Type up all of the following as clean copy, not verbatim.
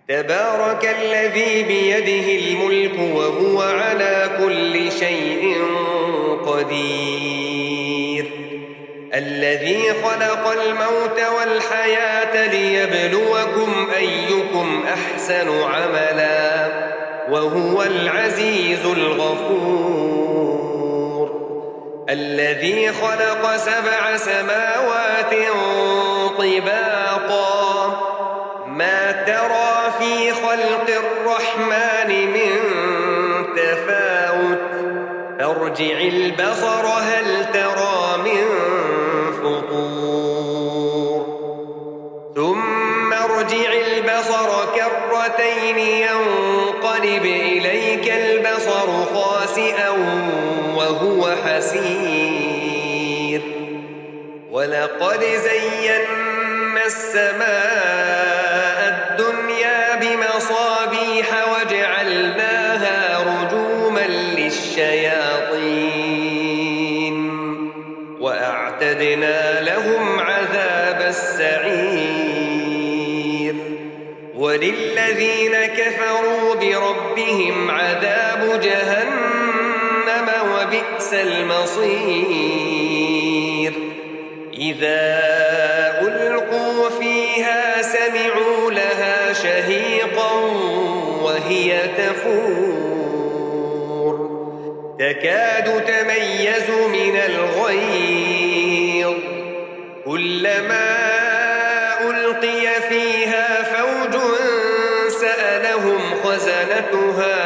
تبارك الذي بيده الملك وهو على كل شيء قدير الذي خلق الموت والحياة ليبلوكم أيكم أحسن عملا وهو العزيز الغفور الذي خلق 7 سماوات طباقا ما ترى في خلق الرحمن من تفاوت فارجع البصر هل ترى من فطور ثم ارجع البصر كرتين ينقلب إليك البصر خاسئا وهو حسير ولقد زينا السماء الدنيا بمصابيح وجعلناها رجوما للشياطين وأعتدنا لهم عذاب السعير وللذين كفروا بربهم عذاب جهنم وبئس المصير إذا ألقوا فيها سمعوا لها شهيقا وهي تفور تكاد تميز من الغيظ كلما ألقي فيها فوج سألهم خزنتها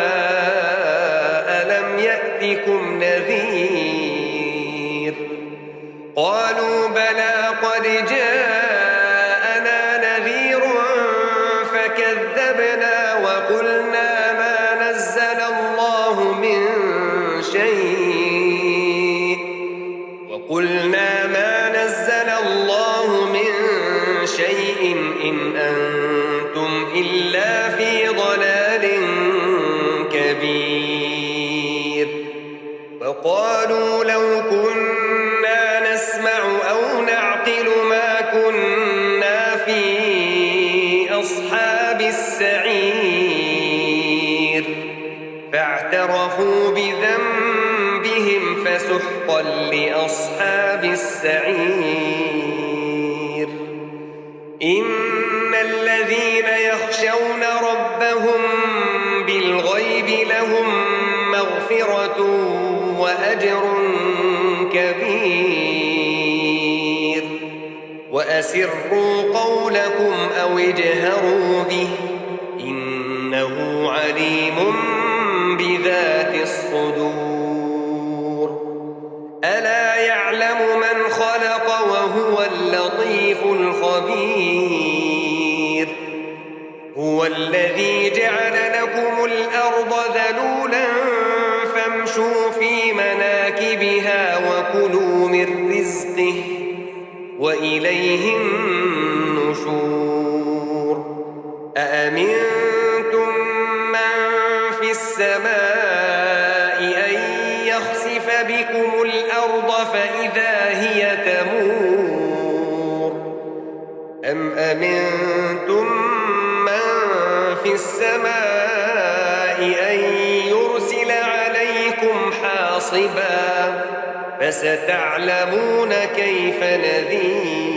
ألم يأتكم نذير قالوا بلى قد جاءنا نذير فكذبنا وقلنا ما نزل الله من شيء إن أنتم إلا في ضلال كبير وقالوا لو كنا نسمع أو نعقل ما كنا في أصحاب السعير فاعترفوا بذنبهم فسحقا لأصحاب السعير إن الذين يخشون ربهم بالغيب لهم مغفرة وأجر كبير وأسروا قولكم أو اجهروا به إنه عليم بذات الصدور ألا يعلم من خلق وهو اللطيف الخبير هو الذي جعل لكم الأرض ذلولا فامشوا في مناكبها وكلوا من رزقه وإليه النشور أأمنتم من في السماء أن يخسف بكم الأرض فإذا هي تمور أم أمنتم من في السماء أن يرسل عليكم حاصبا فستعلمون كيف نذير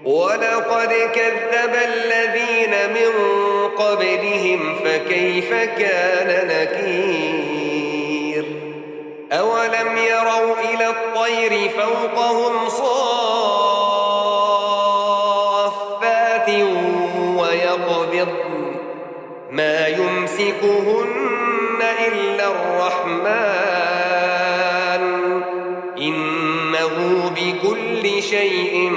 ولقد كذب الذين من قبلهم فكيف كان نكير أولم يروا إلى الطير فوقهم صافات ويقبضن ما يمسكهن إلا الرحمن إنه بكل شيء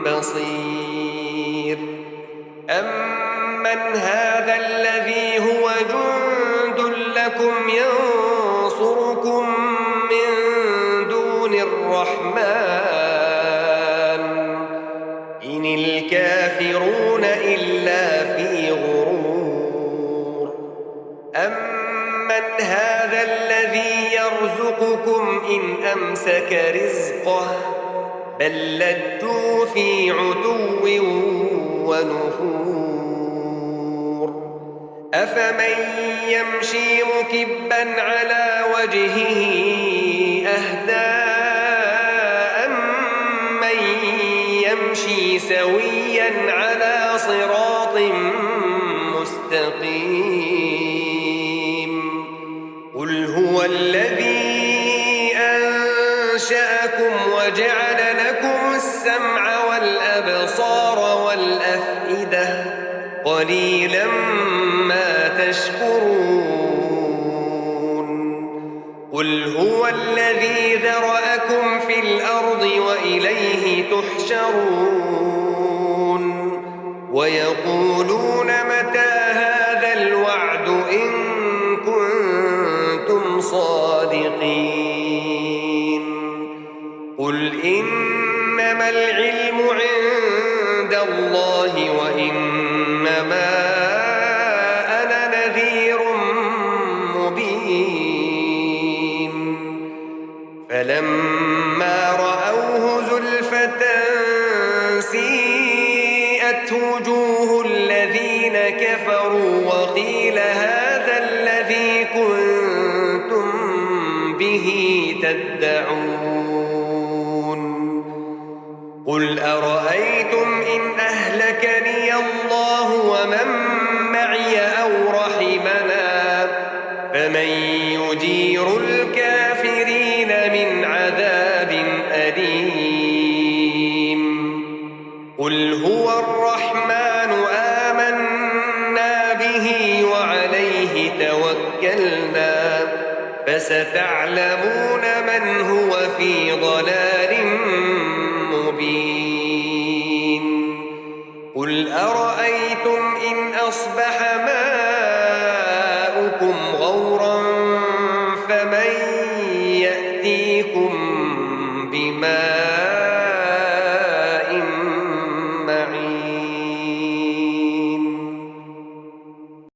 بصير أمن هذا الذي هو جند لكم ينصركم من دون الرحمن إن الكافرون إلا في غرور أمن هذا الذي يرزقكم إن أمسك رزقه بل لجوا في عتو ونفور أفمن يمشي مكبا على وجهه أهدى أمن يمشي سويا على صراط مستقيم قل هو الذي أنشأكم وجعل لكم السمع والأبصار والأفئدة قليلا ما تشكرون قل هو الذي ذرأكم في الأرض وإليه تحشرون ويقولون متى هذا الوعد إن كنتم صادقين قل إنما العلم عند الله وإنما أنا نذير مبين فلما رأوه زلفة سيئت وجوه الذين كفروا وقيل هذا الذي كنتم به تدعون قل أرأيتم إن أهلكني الله ومن معي أو رحمنا فمن يجير الكافرين من عذاب أليم قل هو الرحمن آمنا به وعليه توكلنا فستعلمون من هو في ضلال مبين قل أرأيتم إن أصبح ماؤكم غورا فمن يأتيكم بماء